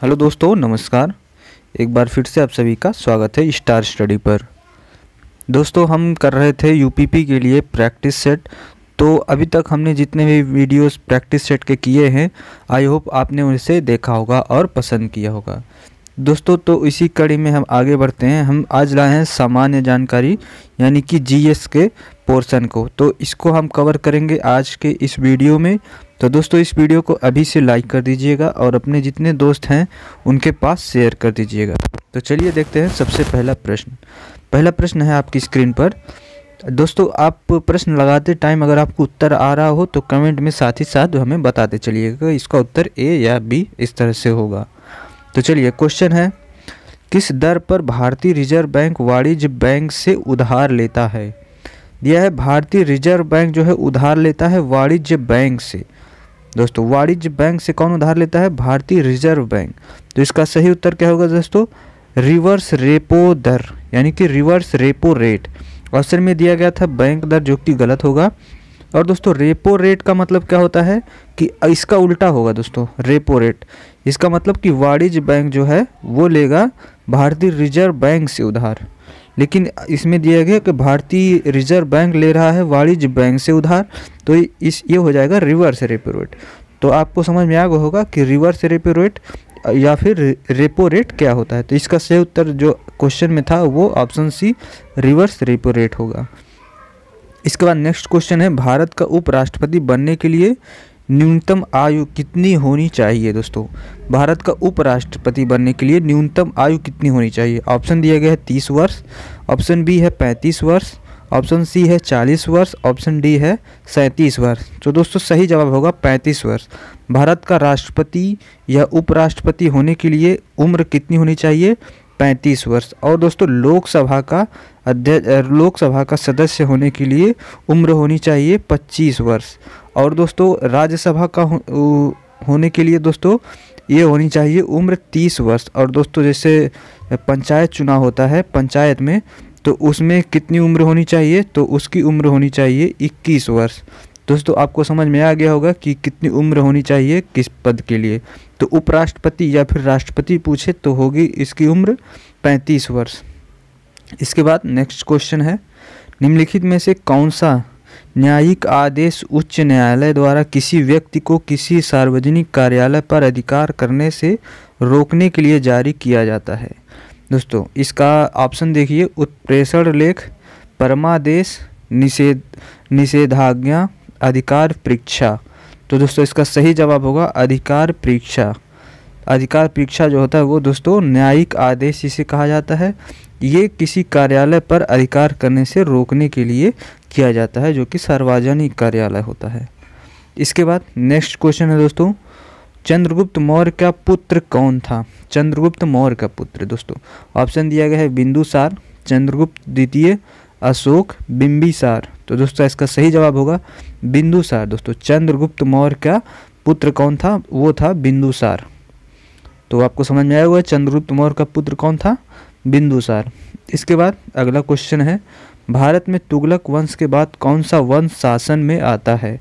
Hello दोस्तों, नमस्कार। एक बार फिर से आप सभी का स्वागत है स्टार स्टडी पर। दोस्तों, हम कर रहे थे यूपीपी के लिए प्रैक्टिस सेट। तो अभी तक हमने जितने भी वीडियोस प्रैक्टिस सेट के किए हैं, आई होप आपने उसे देखा होगा और पसंद किया होगा। दोस्तों, तो इसी कड़ी में हम आगे बढ़ते हैं। हम आज लाए हैं सामान्य जानकारी यानी कि जीएस के पोर्शन को। तो इसको हम कवर करेंगे आज के इस वीडियो में। तो दोस्तों, इस वीडियो को अभी से लाइक कर दीजिएगा और अपने जितने दोस्त हैं उनके पास शेयर कर दीजिएगा। तो चलिए देखते हैं सबसे पहला प्रश्न है आपकी स्क्रीन पर। दोस्तों, आप प्रश्न लगाते टाइम अगर आपको उत्तर आ रहा हो तो कमेंट में साथ ही साथ हमें बताते चलिएगा इसका उत्तर ए या बी इस तरह से होगा। तो चलिए, क्वेश्चन है, किस दर पर भारतीय रिजर्व बैंक वाणिज्य बैंक से उधार लेता है? दिया है भारतीय रिजर्व बैंक जो है उधार लेता है वाणिज्य बैंक से। दोस्तों, वाणिज्य बैंक से कौन उधार लेता है? भारतीय रिजर्व बैंक। तो इसका सही उत्तर क्या होगा दोस्तों? रिवर्स रेपो दर यानी कि रिवर्स रेपो रेट। ऑप्शन में दिया गया था बैंक दर, जो कि गलत होगा। और दोस्तों, रेपो रेट का मतलब क्या होता है कि इसका उल्टा होगा दोस्तों, रेपो रेट। इसका मतलब कि वाणिज्य बैंक जो है वो लेगा भारतीय रिजर्व बैंक से उधार, लेकिन इसमें दिया गया कि भारतीय रिजर्व बैंक ले रहा है वाणिज्य बैंक से उधार। तो ये हो जाएगा रिवर्स रेपो रेट। तो आपको समझ में आ गया होगा कि रिवर्स रेपो रेट या फिर रेपो रेट क्या होता है। तो इसका सही उत्तर जो क्वेश्चन में था वो option C reverse repo rate होगा। इसके बाद नेक्स्ट क्वेश्चन है, भारत का उपराष्ट्रपति बनने के लिए न्यूनतम आयु कितनी होनी चाहिए? दोस्तों, भारत का उपराष्ट्रपति बनने के लिए न्यूनतम आयु कितनी होनी चाहिए? ऑप्शन दिया गया है 30 वर्ष, ऑप्शन बी है 35 वर्ष, ऑप्शन सी है 40 वर्ष, ऑप्शन डी है 37 वर्ष। तो दोस्तों, सही जवाब होगा 35 वर्ष। भारत का राष्ट्रपति या उपराष्ट्रपति होने के लिए उम्र कितनी होनी चाहिए? 35 वर्ष। और दोस्तों, लोकसभा का सदस्य होने के लिए उम्र होनी चाहिए 25 वर्ष। और दोस्तों, राज्यसभा का होने के लिए दोस्तों ये होनी चाहिए उम्र 30 वर्ष। और दोस्तों, जैसे पंचायत चुनाव होता है पंचायत में, तो उसमें कितनी उम्र होनी चाहिए? तो उसकी उम्र होनी चाहिए 21 वर्ष। दोस्तों, आपको समझ में आ गया होगा कि कितनी उम्र होनी चाहिए किस पद के लिए। तो उपराष्ट्रपति या फिर राष्ट्रपति पूछे तो होगी इसकी उम्र 35 वर्ष। इसके बाद नेक्स्ट क्वेश्चन है, निम्नलिखित में से कौन सा न्यायिक आदेश उच्च न्यायालय द्वारा किसी व्यक्ति को किसी सार्वजनिक कार्यालय पर अधिकार करने से रोकने के लिए जारी किया जाता है? दोस्तों, इसका ऑप्शन देखिए, उत्प्रेषण लेख, परमादेश, निषेधाज्ञा, अधिकार परीक्षा। तो दोस्तों, इसका सही जवाब होगा अधिकार परीक्षा। अधिकार परीक्षा जो होता है वो दोस्तों न्यायिक आदेश इसे कहा जाता है। ये किसी कार्यालय पर अधिकार करने से रोकने के लिए किया जाता है, जो कि सार्वजनिक कार्यालय होता है। इसके बाद नेक्स्ट क्वेश्चन है दोस्तों, चंद्रगुप्त मौर्य का पुत्र कौन था? चंद्रगुप्त मौर्य का पुत्र। दोस्तों, ऑप्शन दिया गया है बिंदुसार, चंद्रगुप्त द्वितीय, अशोक, बिंबिसार। तो दोस्तों, इसका सही जवाब होगा बिंदुसार। दोस्तों, चंद्रगुप्त मौर्य का पुत्र कौन था? वो था बिंदुसार। तो आपको समझ में आया हुआ, चंद्रगुप्त मौर्य का पुत्र कौन था? बिंदुसार। इसके बाद अगला क्वेश्चन है, भारत में तुगलक वंश के बाद कौन सा वंश शासन में आता है?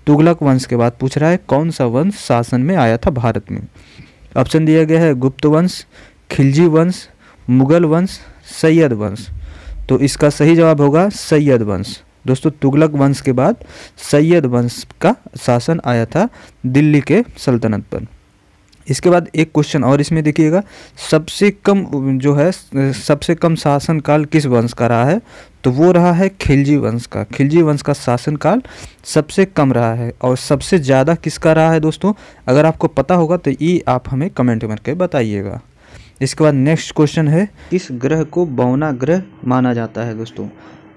तुगलक वंश के बाद पूछ रहा है कौन सा वंश शासन में आया था भारत में। ऑप्शन दिया गया है गुप्त वंश, खिलजी वंश, मुगल वंश, सैयद वंश। तो इसका सही जवाब होगा सैयद वंश। दोस्तों, तुगलक वंश के बाद सैयद वंश का शासन आया था दिल्ली के सल्तनत पर। इसके बाद एक क्वेश्चन और इसमें देखिएगा, सबसे कम शासनकाल किस वंश का रहा है? तो वो रहा है खिलजी वंश का। खिलजी वंश का शासनकाल सबसे कम रहा है। और सबसे ज़्यादा किसका रहा है दोस्तों? अगर आपको पता होगा तो ये आप हमें कमेंट करके बताइएगा। इसके बाद नेक्स्ट क्वेश्चन है, किस ग्रह को बौना ग्रह माना जाता है? दोस्तों,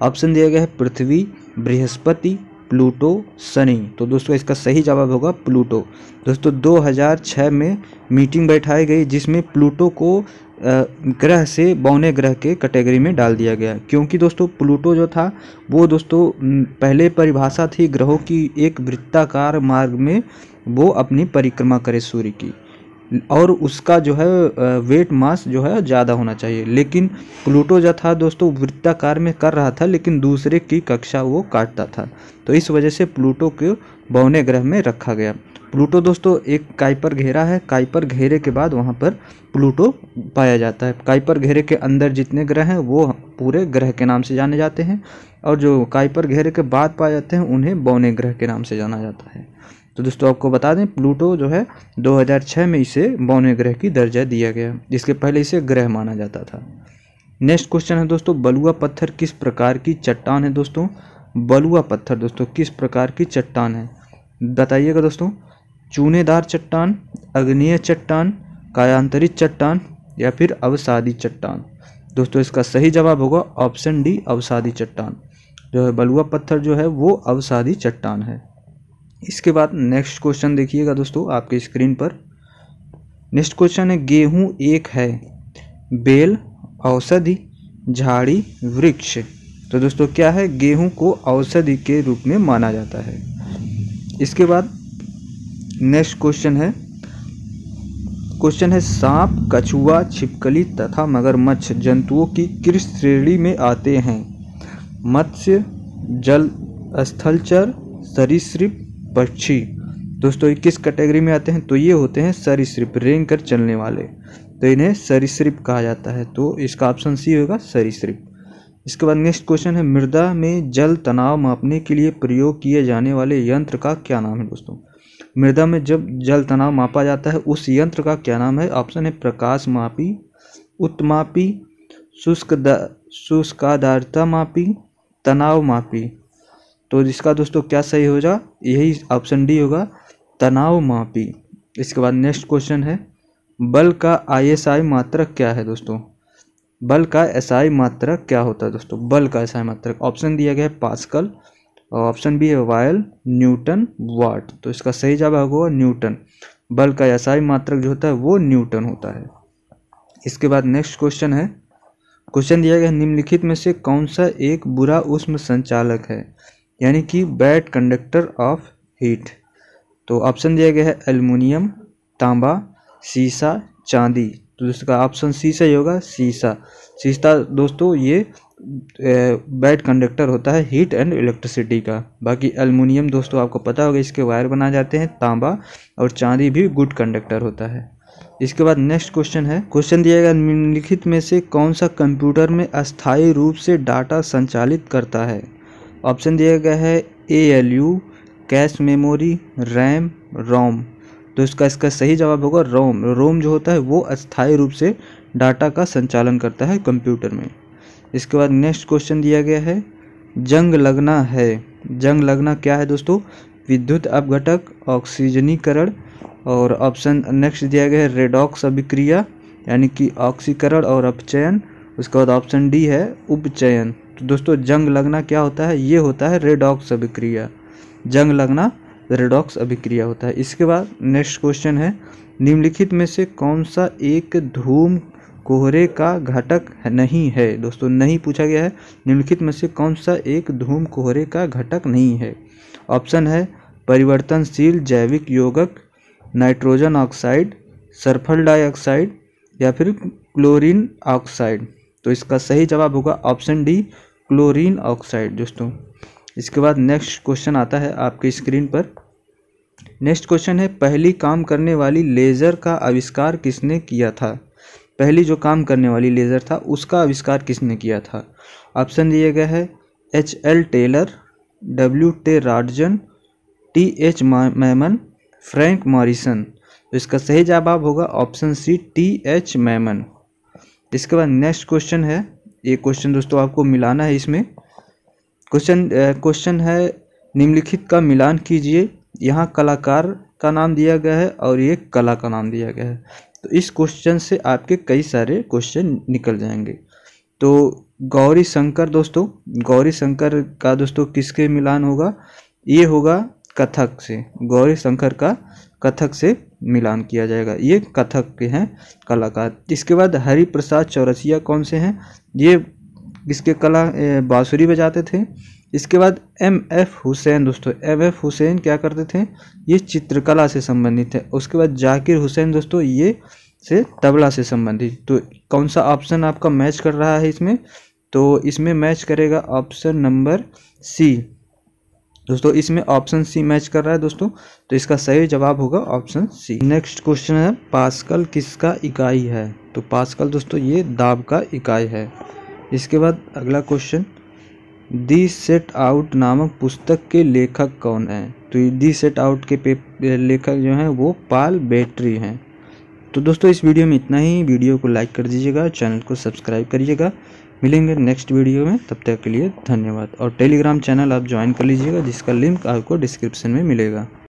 ऑप्शन दिया गया है पृथ्वी, बृहस्पति, प्लूटो, शनि। तो दोस्तों, इसका सही जवाब होगा प्लूटो। दोस्तों, 2006 में मीटिंग बैठाई गई जिसमें प्लूटो को ग्रह से बौने ग्रह के कैटेगरी में डाल दिया गया, क्योंकि दोस्तों प्लूटो जो था वो दोस्तों पहले परिभाषा थी ग्रहों की एक वृत्ताकार मार्ग में वो अपनी परिक्रमा करे सूर्य की, और उसका जो है वेट मास जो है ज़्यादा होना चाहिए। लेकिन प्लूटो जो था दोस्तों वृत्ताकार में कर रहा था, लेकिन दूसरे की कक्षा वो काटता था। तो इस वजह से प्लूटो को बौने ग्रह में रखा गया। प्लूटो दोस्तों एक काइपर घेरा है, काइपर घेरे के बाद वहाँ पर प्लूटो पाया जाता है। काइपर घेरे के अंदर जितने ग्रह हैं वो पूरे ग्रह के नाम से जाने जाते हैं, और जो काइपर घेरे के बाद पाए जाते हैं उन्हें बौने ग्रह के नाम से जाना जाता है। तो दोस्तों आपको बता दें, प्लूटो जो है 2006 में इसे बौने ग्रह की दर्जा दिया गया, जिसके पहले इसे ग्रह माना जाता था। नेक्स्ट क्वेश्चन है दोस्तों, बलुआ पत्थर किस प्रकार की चट्टान है दोस्तों? बलुआ पत्थर दोस्तों किस प्रकार की चट्टान है, बताइएगा दोस्तों। चूनेदार चट्टान, अग्नेय चट्टान, कायांतरित चट्टान या फिर अवसादी चट्टान? दोस्तों इसका सही जवाब होगा ऑप्शन डी, अवसादी चट्टान। जो है बलुआ पत्थर जो है वो अवसादी चट्टान है। इसके बाद नेक्स्ट क्वेश्चन देखिएगा दोस्तों आपके स्क्रीन पर। नेक्स्ट क्वेश्चन है, गेहूं एक है, बेल, औषधि, झाड़ी, वृक्ष? तो दोस्तों क्या है? गेहूं को औषधि के रूप में माना जाता है। इसके बाद नेक्स्ट क्वेश्चन है सांप, कछुआ, छिपकली तथा मगरमच्छ जंतुओं की किस श्रेणी में आते हैं? मत्स्य, जल स्थलचर, सरीसृप, पक्षी? दोस्तों ये किस कैटेगरी में आते हैं? तो ये होते हैं सरीसृप, रेंग कर चलने वाले, तो इन्हें सरीसृप कहा जाता है। तो इसका ऑप्शन सी होगा, सरीसृप। इसके बाद नेक्स्ट क्वेश्चन है, मृदा में जल तनाव मापने के लिए प्रयोग किए जाने वाले यंत्र का क्या नाम है दोस्तों? मृदा में जब जल तनाव मापा जाता है उस यंत्र का क्या नाम है? ऑप्शन है प्रकाश मापी, उत्मापी, शुष्कादारता मापी, तनाव मापी। तो इसका दोस्तों क्या सही होगा? यही ऑप्शन डी होगा, तनाव मापी। इसके बाद नेक्स्ट क्वेश्चन है, बल का आईएसआई मात्रक क्या है दोस्तों? बल का एसआई मात्रक क्या होता है दोस्तों? बल का एसआई मात्रक ऑप्शन दिया गया है पास्कल, और ऑप्शन बी है वायल, न्यूटन, वाट। तो इसका सही जवाब होगा न्यूटन। बल का एसआई मात्रक जो होता है वो न्यूटन होता है। इसके बाद नेक्स्ट क्वेश्चन है, क्वेश्चन दिया गया है, निम्नलिखित में से कौन सा एक बुरा उष्म संचालक है, यानी कि बैड कंडक्टर ऑफ हीट? तो ऑप्शन दिया गया है एल्युमिनियम, तांबा, सीसा, चांदी। तो इसका ऑप्शन सी सही होगा, सीसा। सीसा दोस्तों ये बैड कंडक्टर होता है हीट एंड इलेक्ट्रिसिटी का। बाकी एल्युमिनियम दोस्तों आपको पता होगा इसके वायर बनाए जाते हैं, तांबा और चांदी भी गुड कंडक्टर होता है। इसके बाद नेक्स्ट क्वेश्चन है, क्वेश्चन दिया गया, निम्नलिखित में से कौन सा कंप्यूटर में अस्थायी रूप से डाटा संचालित करता है? ऑप्शन दिया गया है ALU, कैश मेमोरी, रैम, रोम। तो इसका सही जवाब होगा रोम। रोम जो होता है वो अस्थायी रूप से डाटा का संचालन करता है कंप्यूटर में। इसके बाद नेक्स्ट क्वेश्चन दिया गया है, जंग लगना है। जंग लगना क्या है दोस्तों? विद्युत अपघटक, ऑक्सीजनीकरण, और ऑप्शन नेक्स्ट दिया गया है रेडॉक्स अभिक्रिया, यानी कि ऑक्सीकरण और अपचयन। उसके बाद ऑप्शन डी है उपचयन। तो दोस्तों जंग लगना क्या होता है? ये होता है रेडॉक्स अभिक्रिया। जंग लगना रेडॉक्स अभिक्रिया होता है। इसके बाद नेक्स्ट क्वेश्चन है, निम्नलिखित में से कौन सा एक धूम कोहरे का घटक नहीं है? दोस्तों नहीं पूछा गया है, निम्नलिखित में से कौन सा एक धूम कोहरे का घटक नहीं है? ऑप्शन है परिवर्तनशील जैविक यौगिक, नाइट्रोजन ऑक्साइड, सल्फर डाइऑक्साइड या फिर क्लोरीन ऑक्साइड। तो इसका सही जवाब होगा ऑप्शन डी, क्लोरीन ऑक्साइड दोस्तों। इसके बाद नेक्स्ट क्वेश्चन आता है आपके स्क्रीन पर। नेक्स्ट क्वेश्चन है, पहली काम करने वाली लेज़र का आविष्कार किसने किया था? पहली जो काम करने वाली लेज़र था उसका आविष्कार किसने किया था? ऑप्शन दिए गए हैं HL टेलर, WT रॉडजन, TH मैमन, फ्रैंक मॉरिसन। तो इसका सही जवाब होगा ऑप्शन सी, TH मैमन। इसके बाद नेक्स्ट क्वेश्चन है, ये क्वेश्चन दोस्तों आपको मिलाना है। इसमें क्वेश्चन है, निम्नलिखित का मिलान कीजिए। यहाँ कलाकार का नाम दिया गया है और ये कला का नाम दिया गया है। तो इस क्वेश्चन से आपके कई सारे क्वेश्चन निकल जाएंगे। तो गौरी शंकर दोस्तों, गौरी शंकर का दोस्तों किसके मिलान होगा? ये होगा कथक से। गौरी शंकर का कथक से मिलान किया जाएगा, ये कथक के हैं कलाकार। इसके बाद हरि प्रसाद चौरसिया कौन से हैं? ये किसके कला बांसुरी बजाते थे। इसके बाद MF हुसैन दोस्तों, MF हुसैन क्या करते थे? ये चित्रकला से संबंधित है। उसके बाद जाकिर हुसैन दोस्तों, ये से तबला से संबंधित। तो कौन सा ऑप्शन आपका मैच कर रहा है इसमें? तो इसमें मैच करेगा ऑप्शन नंबर सी, दोस्तों इसमें ऑप्शन सी मैच कर रहा है दोस्तों, तो इसका सही जवाब होगा ऑप्शन सी। नेक्स्ट क्वेश्चन है, पास्कल किसका इकाई है? तो पास्कल दोस्तों ये दाब का इकाई है। इसके बाद अगला क्वेश्चन, दी सेट आउट नामक पुस्तक के लेखक कौन है? तो दी सेट आउट के लेखक जो हैं वो पॉल बैटरी हैं। तो दोस्तों इस वीडियो में इतना ही। वीडियो को लाइक कर दीजिएगा, चैनल को सब्सक्राइब करिएगा। मिलेंगे नेक्स्ट वीडियो में, तब तक के लिए धन्यवाद। और टेलीग्राम चैनल आप ज्वाइन कर लीजिएगा, जिसका लिंक आपको डिस्क्रिप्शन में मिलेगा।